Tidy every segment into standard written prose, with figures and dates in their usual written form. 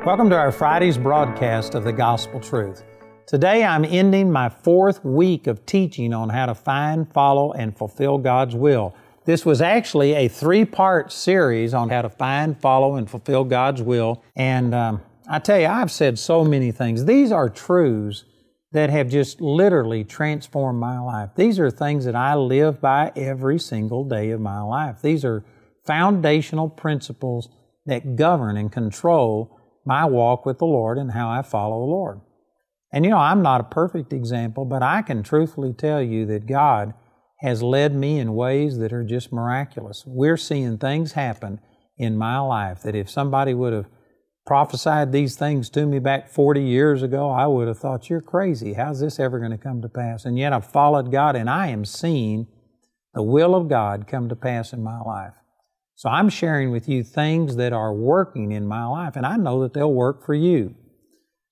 Welcome to our Friday's broadcast of the Gospel Truth. Today I'm ending my 4th week of teaching on how to find, follow, and fulfill God's will. This was actually a 3-part series on how to find, follow, and fulfill God's will. And I tell you, I've said so many things. These are truths that have just literally transformed my life. These are things that I live by every single day of my life. These are foundational principles that govern and control my walk with the Lord and how I follow the Lord. And you know, I'm not a perfect example, but I can truthfully tell you that God has led me in ways that are just miraculous. We're seeing things happen in my life that if somebody would have prophesied these things to me back 40 years ago, I would have thought, you're crazy. How's this ever going to come to pass? And yet I've followed God and I am seeing the will of God come to pass in my life. So I'm sharing with you things that are working in my life, and I know that they'll work for you.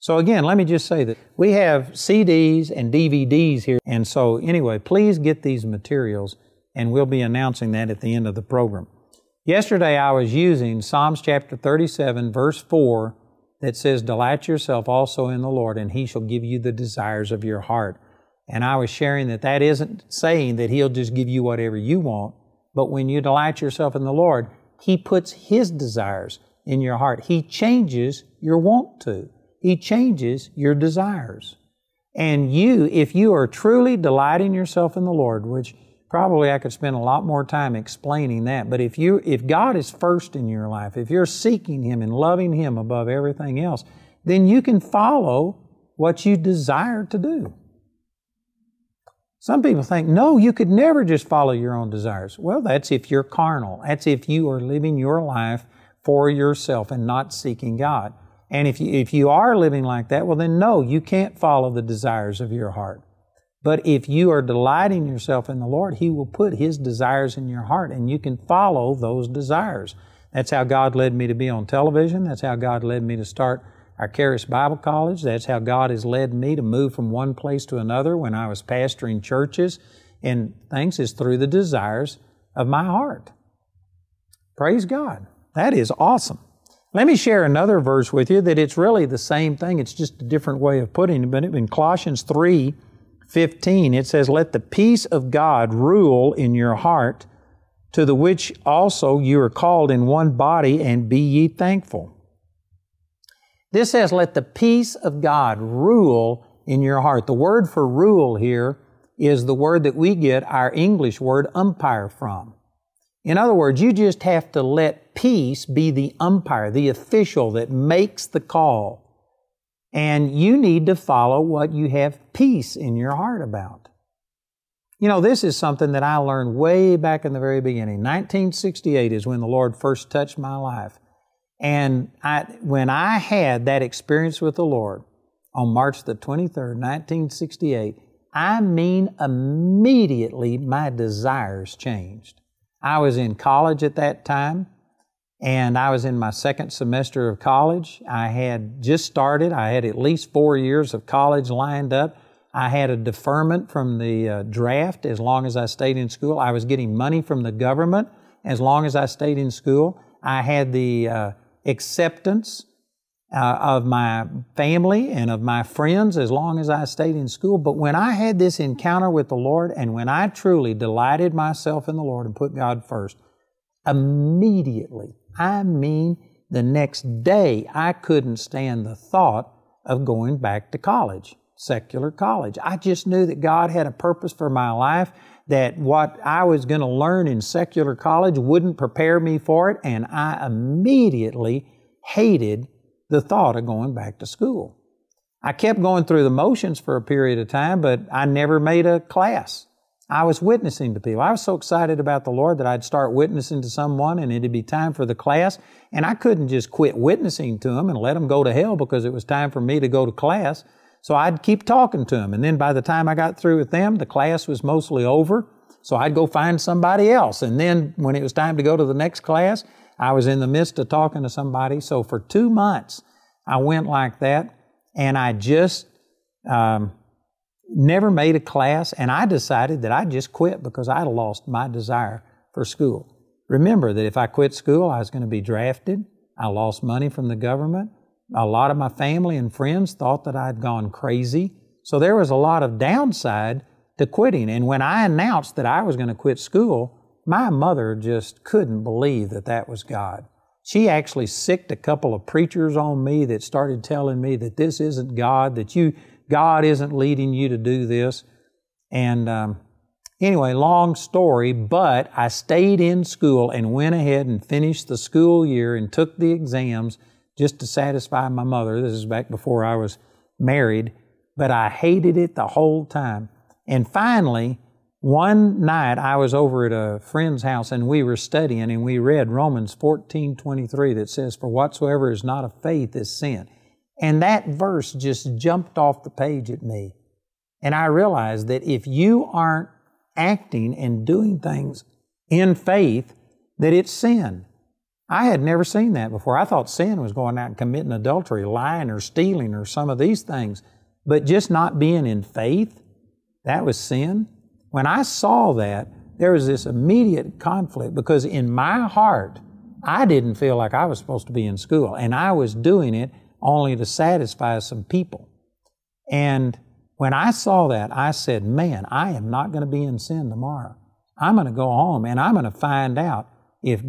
So again, let me just say that we have CDs and DVDs here, and so anyway, please get these materials, and we'll be announcing that at the end of the program. Yesterday I was using Psalms chapter 37, verse 4, that says, "Delight yourself also in the Lord, and He shall give you the desires of your heart." And I was sharing that that isn't saying that He'll just give you whatever you want, but when you delight yourself in the Lord, He puts His desires in your heart. He changes your want to. He changes your desires. And you, if you are truly delighting yourself in the Lord, which probably I could spend a lot more time explaining that, but if God is first in your life, if you're seeking Him and loving Him above everything else, then you can follow what you desire to do. Some people think, no, you could never just follow your own desires. Well, that's if you're carnal. That's if you are living your life for yourself and not seeking God. And if you are living like that, well then no, you can't follow the desires of your heart. But if you are delighting yourself in the Lord, He will put His desires in your heart and you can follow those desires. That's how God led me to be on television. That's how God led me to start our Charis Bible College. That's how God has led me to move from one place to another when I was pastoring churches and things, is through the desires of my heart. Praise God. That is awesome. Let me share another verse with you that it's really the same thing. It's just a different way of putting it. But in Colossians 3:15, it says, "Let the peace of God rule in your heart, to the which also you are called in one body, and be ye thankful." This says, let the peace of God rule in your heart. The word for rule here is the word that we get our English word umpire from. In other words, you just have to let peace be the umpire, the official that makes the call. And you need to follow what you have peace in your heart about. You know, this is something that I learned way back in the very beginning. 1968 is when the Lord first touched my life. And when I had that experience with the Lord on March the 23rd, 1968, I mean immediately my desires changed. I was in college at that time, and I was in my 2nd semester of college. I had just started. I had at least 4 years of college lined up. I had a deferment from the draft as long as I stayed in school. I was getting money from the government as long as I stayed in school. I had the acceptance of my family and of my friends as long as I stayed in school. But when I had this encounter with the Lord and when I truly delighted myself in the Lord and put God first, immediately, I mean the next day, I couldn't stand the thought of going back to college, secular college. I just knew that God had a purpose for my life, that what I was going to learn in secular college wouldn't prepare me for it, and I immediately hated the thought of going back to school. I kept going through the motions for a period of time, but I never made a class. I was witnessing to people. I was so excited about the Lord that I'd start witnessing to someone and it'd be time for the class, and I couldn't just quit witnessing to them and let them go to hell because it was time for me to go to class. So I'd keep talking to them, and then by the time I got through with them, the class was mostly over, so I'd go find somebody else. And then when it was time to go to the next class, I was in the midst of talking to somebody. So for 2 months, I went like that, and I just never made a class, and I decided that I'd just quit because I lost my desire for school. Remember that if I quit school, I was going to be drafted. I lost money from the government. A lot of my family and friends thought that I'd gone crazy. So there was a lot of downside to quitting. And when I announced that I was going to quit school, my mother just couldn't believe that that was God. She actually sicked a couple of preachers on me that started telling me that this isn't God, that God isn't leading you to do this. And anyway, long story, but I stayed in school and went ahead and finished the school year and took the exams just to satisfy my mother. This is back before I was married, but I hated it the whole time. And finally, one night I was over at a friend's house and we were studying and we read Romans 14:23 that says, "For whatsoever is not of faith is sin." And that verse just jumped off the page at me. And I realized that if you aren't acting and doing things in faith, that it's sin. I had never seen that before. I thought sin was going out and committing adultery, lying or stealing or some of these things. But just not being in faith, that was sin. When I saw that, there was this immediate conflict because in my heart, I didn't feel like I was supposed to be in school. And I was doing it only to satisfy some people. And when I saw that, I said, man, I am not going to be in sin tomorrow. I'm going to go home and I'm going to find out if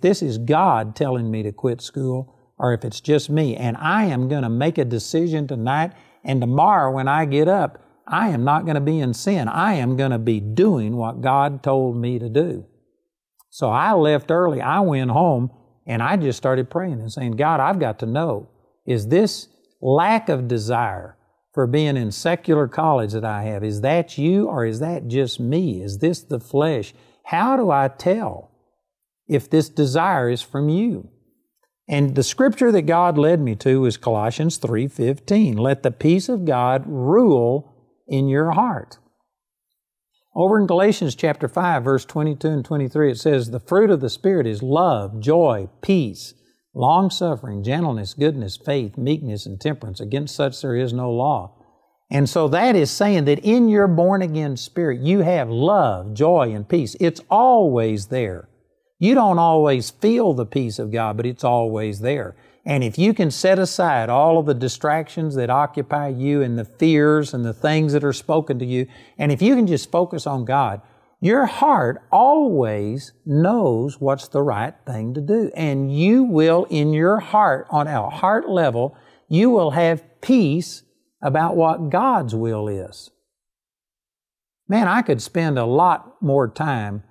this is God telling me to quit school or if it's just me. And I am going to make a decision tonight, and tomorrow when I get up, I am not going to be in sin. I am going to be doing what God told me to do. So I left early. I went home and I just started praying and saying, God, I've got to know, is this lack of desire for being in secular college that I have, is that you or is that just me? Is this the flesh? How do I tell if this desire is from you? And the scripture that God led me to was Colossians 3:15. Let the peace of God rule in your heart. Over in Galatians chapter 5, verse 22 and 23, it says, the fruit of the Spirit is love, joy, peace, long-suffering, gentleness, goodness, faith, meekness, and temperance. Against such there is no law. And so that is saying that in your born-again spirit, you have love, joy, and peace. It's always there. You don't always feel the peace of God, but it's always there. And if you can set aside all of the distractions that occupy you and the fears and the things that are spoken to you, and if you can just focus on God, your heart always knows what's the right thing to do. And you will, in your heart, on a heart level, you will have peace about what God's will is. Man, I could spend a lot more time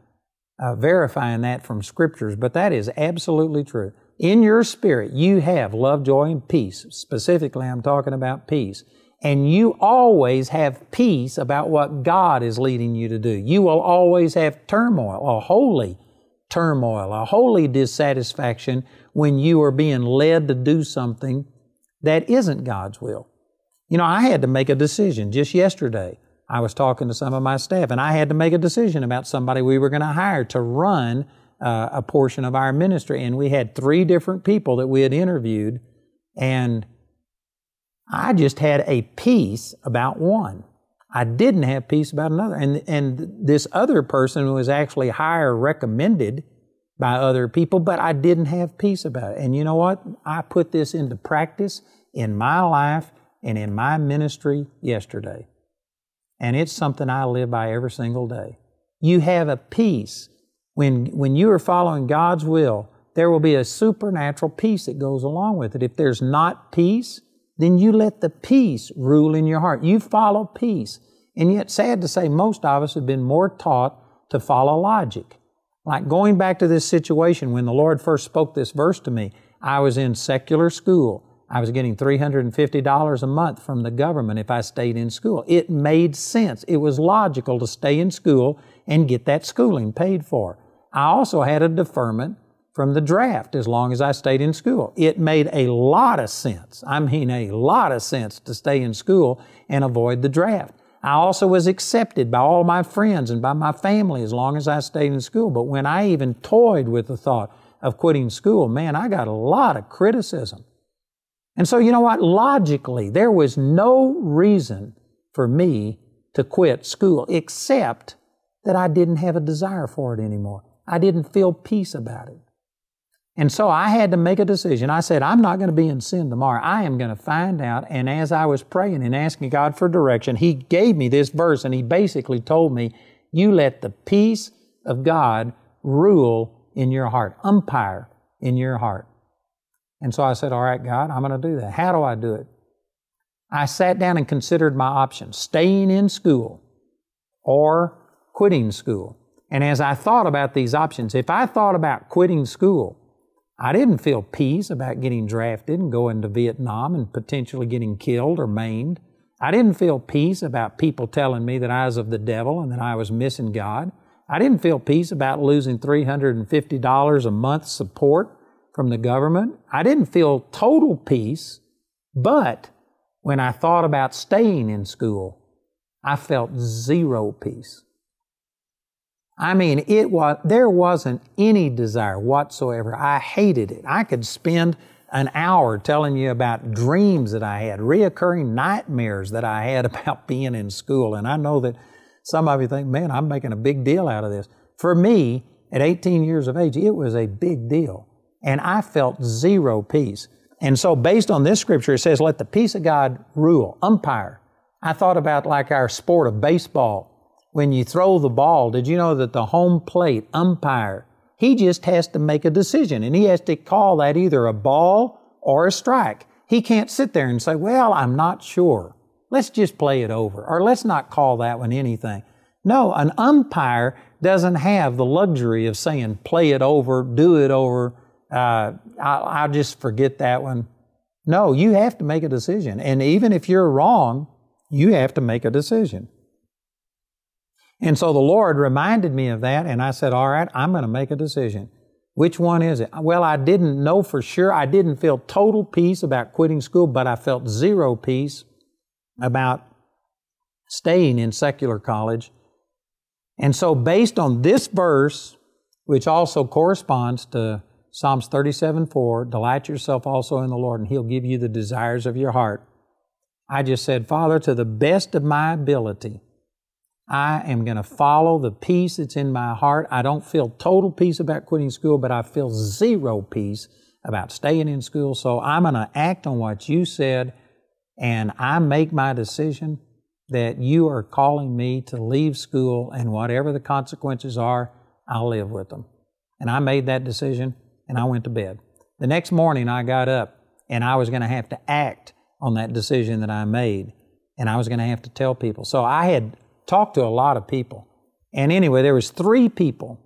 verifying that from Scriptures, but that is absolutely true. In your spirit, you have love, joy, and peace. Specifically, I'm talking about peace. And you always have peace about what God is leading you to do. You will always have turmoil, a holy turmoil, a holy dissatisfaction when you are being led to do something that isn't God's will. You know, I had to make a decision just yesterday. I was talking to some of my staff, and I had to make a decision about somebody we were going to hire to run a portion of our ministry. And we had 3 different people that we had interviewed, and I just had a peace about one. I didn't have peace about another. And this other person was actually hire recommended by other people, but I didn't have peace about it. And you know what? I put this into practice in my life and in my ministry yesterday. And it's something I live by every single day. You have a peace. When you are following God's will, there will be a supernatural peace that goes along with it. If there's not peace, then you let the peace rule in your heart. You follow peace. And yet, sad to say, most of us have been more taught to follow logic. Like going back to this situation when the Lord first spoke this verse to me, I was in secular school. I was getting $350 a month from the government if I stayed in school. It made sense. It was logical to stay in school and get that schooling paid for. I also had a deferment from the draft as long as I stayed in school. It made a lot of sense. I mean, a lot of sense to stay in school and avoid the draft. I also was accepted by all my friends and by my family as long as I stayed in school. But when I even toyed with the thought of quitting school, man, I got a lot of criticism. And so, you know what? Logically, there was no reason for me to quit school except that I didn't have a desire for it anymore. I didn't feel peace about it. And so I had to make a decision. I said, I'm not going to be in sin tomorrow. I am going to find out. And as I was praying and asking God for direction, He gave me this verse, and He basically told me, you let the peace of God rule in your heart, umpire in your heart. And so I said, all right, God, I'm going to do that. How do I do it? I sat down and considered my options, staying in school or quitting school. And as I thought about these options, if I thought about quitting school, I didn't feel peace about getting drafted and going to Vietnam and potentially getting killed or maimed. I didn't feel peace about people telling me that I was of the devil and that I was missing God. I didn't feel peace about losing $350 a month support from the government. I didn't feel total peace, but when I thought about staying in school, I felt zero peace. I mean, there wasn't any desire whatsoever. I hated it. I could spend an hour telling you about dreams that I had, reoccurring nightmares that I had about being in school. And I know that some of you think, man, I'm making a big deal out of this. For me, at 18 years of age, it was a big deal. And I felt zero peace. And so based on this scripture, it says, let the peace of God rule, umpire. I thought about like our sport of baseball. When you throw the ball, did you know that the home plate umpire, he just has to make a decision, and he has to call that either a ball or a strike. He can't sit there and say, well, I'm not sure. Let's just play it over, or let's not call that one anything. No, an umpire doesn't have the luxury of saying, play it over, do it over, I'll just forget that one. No, you have to make a decision. And even if you're wrong, you have to make a decision. And so the Lord reminded me of that, and I said, all right, I'm going to make a decision. Which one is it? Well, I didn't know for sure. I didn't feel total peace about quitting school, but I felt zero peace about staying in secular college. And so based on this verse, which also corresponds to Psalms 37:4, delight yourself also in the Lord, and He'll give you the desires of your heart. I just said, Father, to the best of my ability, I am going to follow the peace that's in my heart. I don't feel total peace about quitting school, but I feel zero peace about staying in school. So I'm going to act on what you said, and I make my decision that you are calling me to leave school, and whatever the consequences are, I'll live with them. And I made that decision, and I went to bed. The next morning I got up, and I was going to have to act on that decision that I made, and I was going to have to tell people. So I had talked to a lot of people. And anyway, there was 3 people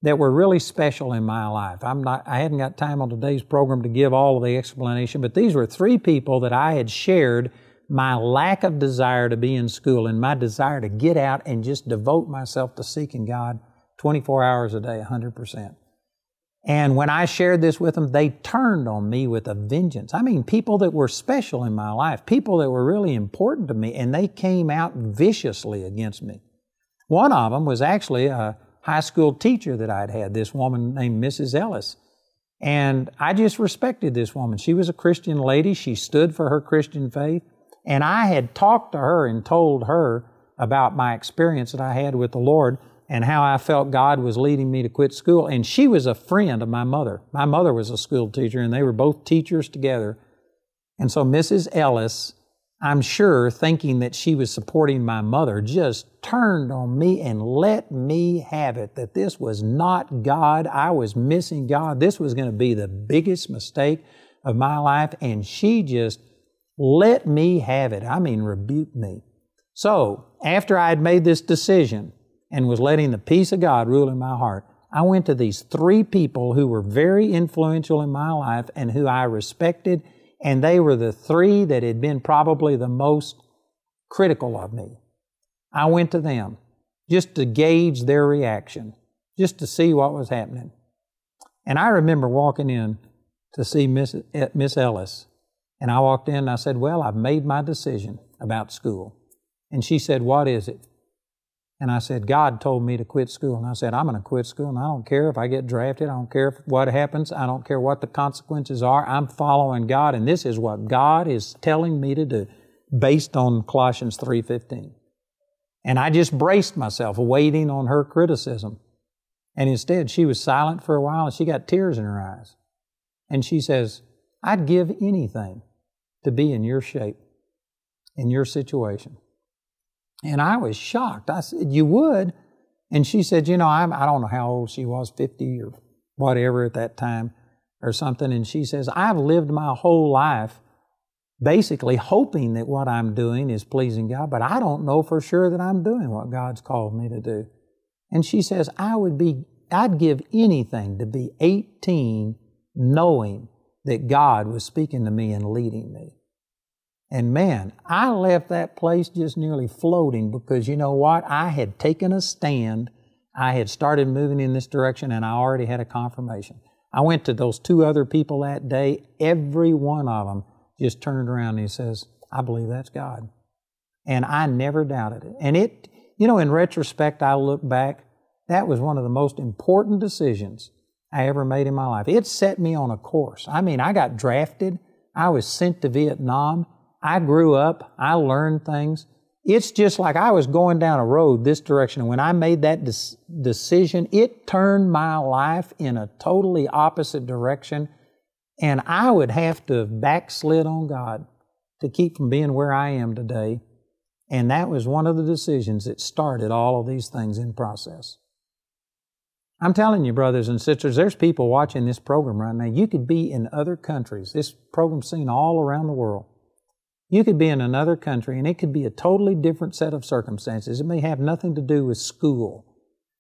that were really special in my life. I hadn't got time on today's program to give all of the explanation, but these were 3 people that I had shared my lack of desire to be in school and my desire to get out and just devote myself to seeking God 24 hours a day, 100%. And when I shared this with them, they turned on me with a vengeance. I mean, people that were special in my life, people that were really important to me, and they came out viciously against me. One of them was actually a high school teacher that I'd had, this woman named Mrs. Ellis. And I just respected this woman. She was a Christian lady. She stood for her Christian faith. And I had talked to her and told her about my experience that I had with the Lord and how I felt God was leading me to quit school. And she was a friend of my mother. My mother was a school teacher, and they were both teachers together. And so Mrs. Ellis, I'm sure, thinking that she was supporting my mother, just turned on me and let me have it, that this was not God. I was missing God. This was going to be the biggest mistake of my life. And she just let me have it. I mean, rebuked me. So after I had made this decision and was letting the peace of God rule in my heart, I went to these 3 people who were very influential in my life and who I respected, and they were the 3 that had been probably the most critical of me. I went to them just to gauge their reaction, just to see what was happening. And I remember walking in to see Miss Ellis, and I walked in and I said, well, I've made my decision about school. And she said, what is it? And I said, God told me to quit school. And I said, I'm going to quit school, and I don't care if I get drafted. I don't care what happens. I don't care what the consequences are. I'm following God, and this is what God is telling me to do based on Colossians 3:15. And I just braced myself, waiting on her criticism. And instead, she was silent for a while, and she got tears in her eyes. And she says, I'd give anything to be in your shape, in your situation. And I was shocked. I said, you would? And she said, you know, I don't know how old she was, 50 or whatever at that time or something. And she says, I've lived my whole life basically hoping that what I'm doing is pleasing God, but I don't know for sure that I'm doing what God's called me to do. And she says, I'd give anything to be 18 knowing that God was speaking to me and leading me. And man, I left that place just nearly floating because you know what? I had taken a stand. I had started moving in this direction and I already had a confirmation. I went to those 2 other people that day. Every one of them just turned around and he says, I believe that's God. And I never doubted it. And it, you know, in retrospect, I look back, that was one of the most important decisions I ever made in my life. It set me on a course. I mean, I got drafted. I was sent to Vietnam. I grew up. I learned things. It's just like I was going down a road this direction. And when I made that decision, it turned my life in a totally opposite direction. And I would have to have backslid on God to keep from being where I am today. And that was one of the decisions that started all of these things in process. I'm telling you, brothers and sisters, there's people watching this program right now. You could be in other countries. This program's seen all around the world. You could be in another country and it could be a totally different set of circumstances. It may have nothing to do with school.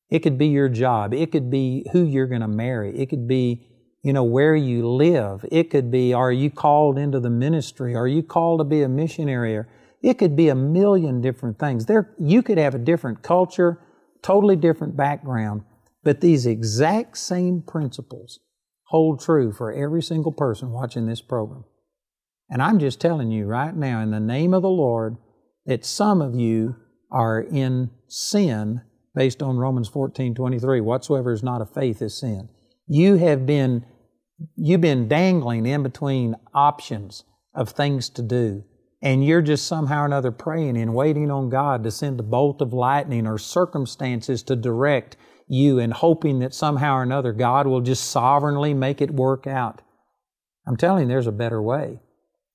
It could be your job. It could be who you're going to marry. It could be, you know, where you live. It could be, are you called into the ministry? Are you called to be a missionary? It could be a million different things. You could have a different culture, totally different background, but these exact same principles hold true for every single person watching this program. And I'm just telling you right now, in the name of the Lord, that some of you are in sin based on Romans 14:23. Whatsoever is not of faith is sin. You've been dangling in between options of things to do. And you're just somehow or another praying and waiting on God to send a bolt of lightning or circumstances to direct you and hoping that somehow or another God will just sovereignly make it work out. I'm telling you, there's a better way.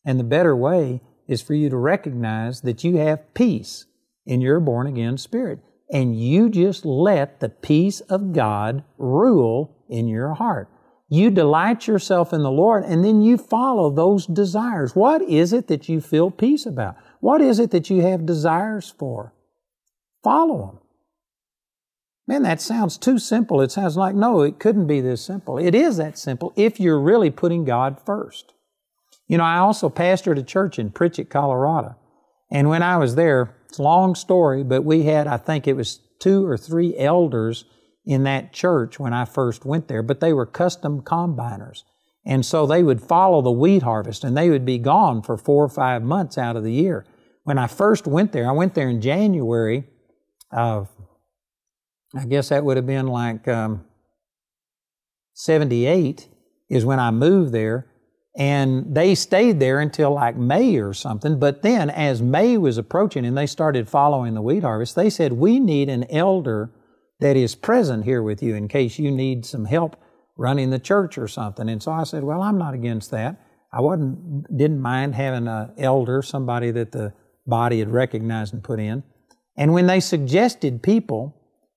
And the better way is for you to recognize that you have peace in your born-again spirit. And you just let the peace of God rule in your heart. You delight yourself in the Lord, and then you follow those desires. What is it that you feel peace about? What is it that you have desires for? Follow them. Man, that sounds too simple. It sounds like, no, it couldn't be this simple. It is that simple if you're really putting God first. You know, I also pastored a church in Pritchett, Colorado. And when I was there, it's a long story, but we had, I think it was 2 or 3 elders in that church when I first went there, but they were custom combiners. And so they would follow the wheat harvest, and they would be gone for 4 or 5 months out of the year. When I first went there, I went there in January of, I guess that would have been like 78 is when I moved there. And they stayed there until like May or something. But then as May was approaching and they started following the wheat harvest, they said, we need an elder that is present here with you in case you need some help running the church or something. And so I said, well, I'm not against that. I didn't mind having an elder, somebody that the body had recognized and put in. And when they suggested people,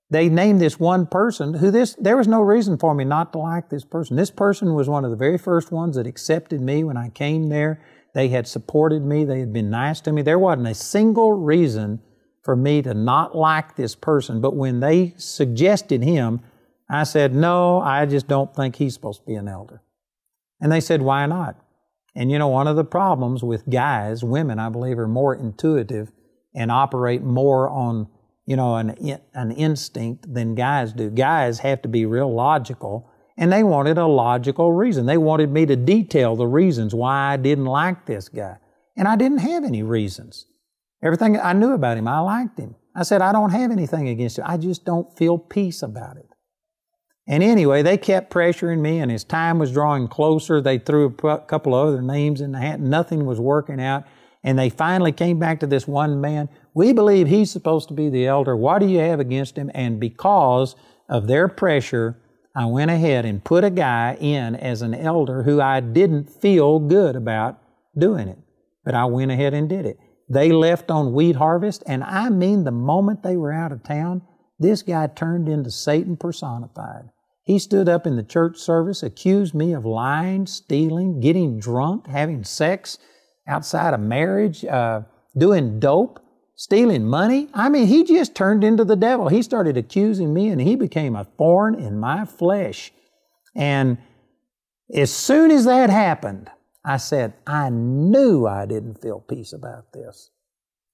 they named this one person there was no reason for me not to like this person. This person was one of the very first ones that accepted me when I came there. They had supported me. They had been nice to me. There wasn't a single reason for me to not like this person. But when they suggested him, I said, no, I just don't think he's supposed to be an elder. And they said, why not? And you know, one of the problems with guys, women, I believe, are more intuitive and operate more on an instinct than guys do. Guys have to be real logical, and they wanted a logical reason. They wanted me to detail the reasons why I didn't like this guy. And I didn't have any reasons. Everything I knew about him, I liked him. I said, I don't have anything against him. I just don't feel peace about it. And anyway, they kept pressuring me, and as time was drawing closer, they threw a couple of other names in the hat. Nothing was working out. And they finally came back to this one man. We believe he's supposed to be the elder. What do you have against him? And because of their pressure, I went ahead and put a guy in as an elder who I didn't feel good about doing it. But I went ahead and did it. They left on wheat harvest, and I mean the moment they were out of town, this guy turned into Satan personified. He stood up in the church service, accused me of lying, stealing, getting drunk, having sex outside of marriage, doing dope, stealing money. I mean, he just turned into the devil. He started accusing me, and he became a thorn in my flesh. And as soon as that happened, I said, I knew I didn't feel peace about this.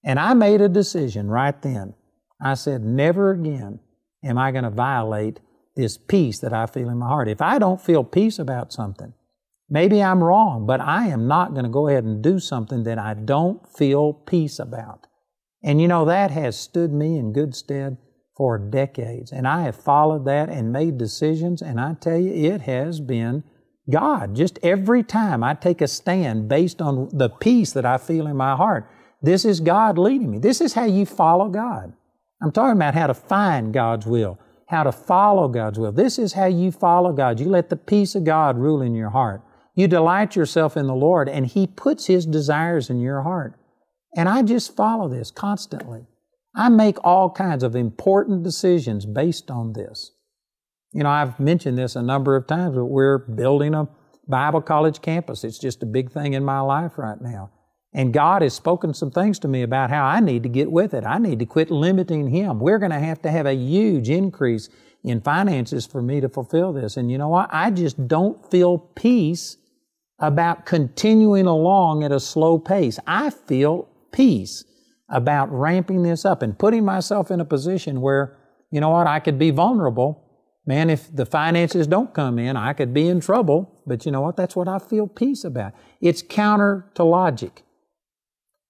And I made a decision right then. I said, never again am I going to violate this peace that I feel in my heart. If I don't feel peace about something, maybe I'm wrong, but I am not going to go ahead and do something that I don't feel peace about. And you know, that has stood me in good stead for decades. And I have followed that and made decisions, and I tell you, it has been God. Just every time I take a stand based on the peace that I feel in my heart, this is God leading me. This is how you follow God. I'm talking about how to find God's will, how to follow God's will. This is how you follow God. You let the peace of God rule in your heart. You delight yourself in the Lord, and He puts His desires in your heart. And I just follow this constantly. I make all kinds of important decisions based on this. You know, I've mentioned this a number of times, but we're building a Bible college campus. It's just a big thing in my life right now. And God has spoken some things to me about how I need to get with it. I need to quit limiting Him. We're going to have a huge increase in finances for me to fulfill this. And you know what? I just don't feel peace about continuing along at a slow pace. I feel peace about ramping this up and putting myself in a position where, you know what, I could be vulnerable. Man, if the finances don't come in, I could be in trouble. But you know what? That's what I feel peace about. It's counter to logic.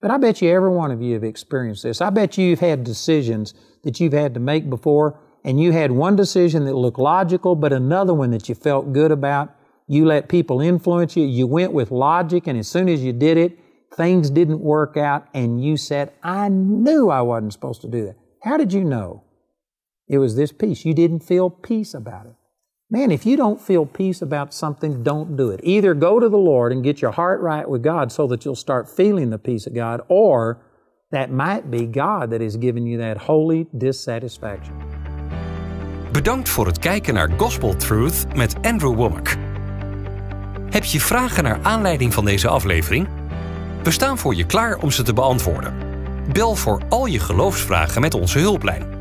But I bet you every one of you have experienced this. I bet you've had decisions that you've had to make before, and you had one decision that looked logical, but another one that you felt good about. You let people influence you. You went with logic, and as soon as you did it, things didn't work out, and you said, I knew I wasn't supposed to do that. How did you know? It was this peace. You didn't feel peace about it. Man, if you don't feel peace about something, don't do it. Either go to the Lord and get your heart right with God so that you'll start feeling the peace of God, or that might be God that is giving you that holy dissatisfaction. Bedankt voor het kijken naar GospelTruth met Andrew Wommack. Heb je vragen naar aanleiding van deze aflevering? We staan voor je klaar om ze te beantwoorden. Bel voor al je geloofsvragen met onze hulplijn.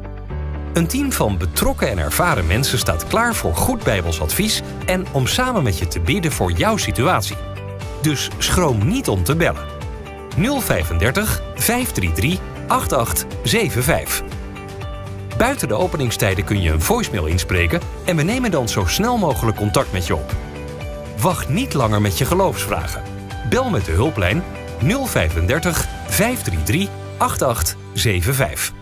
Een team van betrokken en ervaren mensen staat klaar voor goed Bijbels advies en om samen met je te bidden voor jouw situatie. Dus schroom niet om te bellen. 035 533 8875. Buiten de openingstijden kun je een voicemail inspreken en we nemen dan zo snel mogelijk contact met je op. Wacht niet langer met je geloofsvragen. Bel met de hulplijn 035 533 8875.